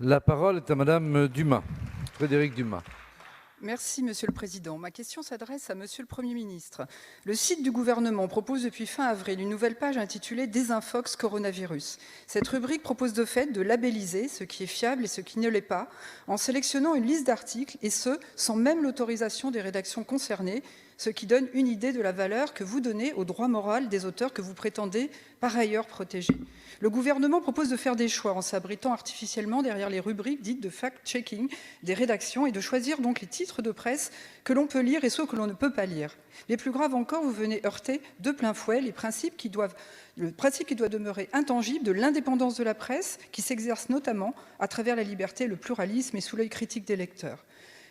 La parole est à Madame Dumas, Frédérique Dumas. Merci, Monsieur le Président. Ma question s'adresse à Monsieur le Premier ministre. Le site du gouvernement propose depuis fin avril une nouvelle page intitulée « Désinfox coronavirus ». Cette rubrique propose de fait de labelliser ce qui est fiable et ce qui ne l'est pas, en sélectionnant une liste d'articles, et ce, sans même l'autorisation des rédactions concernées, ce qui donne une idée de la valeur que vous donnez au droit moral des auteurs que vous prétendez par ailleurs protéger. Le gouvernement propose de faire des choix en s'abritant artificiellement derrière les rubriques dites de fact-checking des rédactions et de choisir donc les titres de presse que l'on peut lire et ceux que l'on ne peut pas lire. Mais plus grave encore, vous venez heurter de plein fouet le principe qui doit demeurer intangible de l'indépendance de la presse, qui s'exerce notamment à travers la liberté, le pluralisme et sous l'œil critique des lecteurs.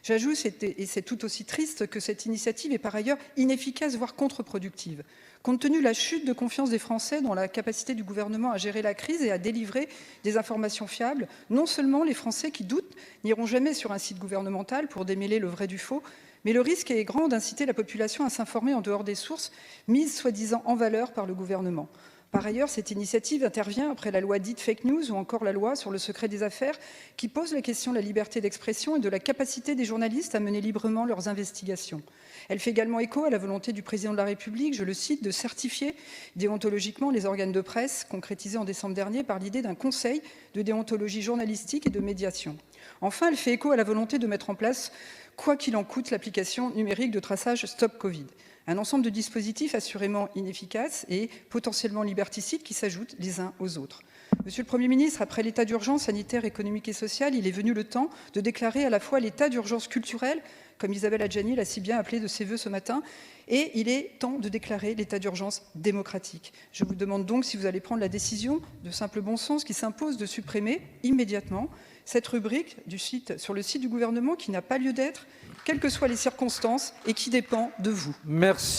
J'ajoute, et c'est tout aussi triste, que cette initiative est par ailleurs inefficace, voire contre-productive. Compte tenu de la chute de confiance des Français dans la capacité du gouvernement à gérer la crise et à délivrer des informations fiables, non seulement les Français qui doutent n'iront jamais sur un site gouvernemental pour démêler le vrai du faux, mais le risque est grand d'inciter la population à s'informer en dehors des sources mises soi-disant en valeur par le gouvernement. Par ailleurs, cette initiative intervient après la loi dite fake news ou encore la loi sur le secret des affaires qui pose la question de la liberté d'expression et de la capacité des journalistes à mener librement leurs investigations. Elle fait également écho à la volonté du président de la République, je le cite, de certifier déontologiquement les organes de presse, concrétisée en décembre dernier par l'idée d'un conseil de déontologie journalistique et de médiation. Enfin, elle fait écho à la volonté de mettre en place, quoi qu'il en coûte, l'application numérique de traçage Stop Covid. Un ensemble de dispositifs assurément inefficaces et potentiellement liberticides qui s'ajoutent les uns aux autres. Monsieur le Premier ministre, après l'état d'urgence sanitaire, économique et social, il est venu le temps de déclarer à la fois l'état d'urgence culturelle, comme Isabelle Adjani l'a si bien appelé de ses voeux ce matin, et il est temps de déclarer l'état d'urgence démocratique. Je vous demande donc si vous allez prendre la décision de simple bon sens qui s'impose de supprimer immédiatement cette rubrique sur le site du gouvernement qui n'a pas lieu d'être, quelles que soient les circonstances, et qui dépend de vous. Merci.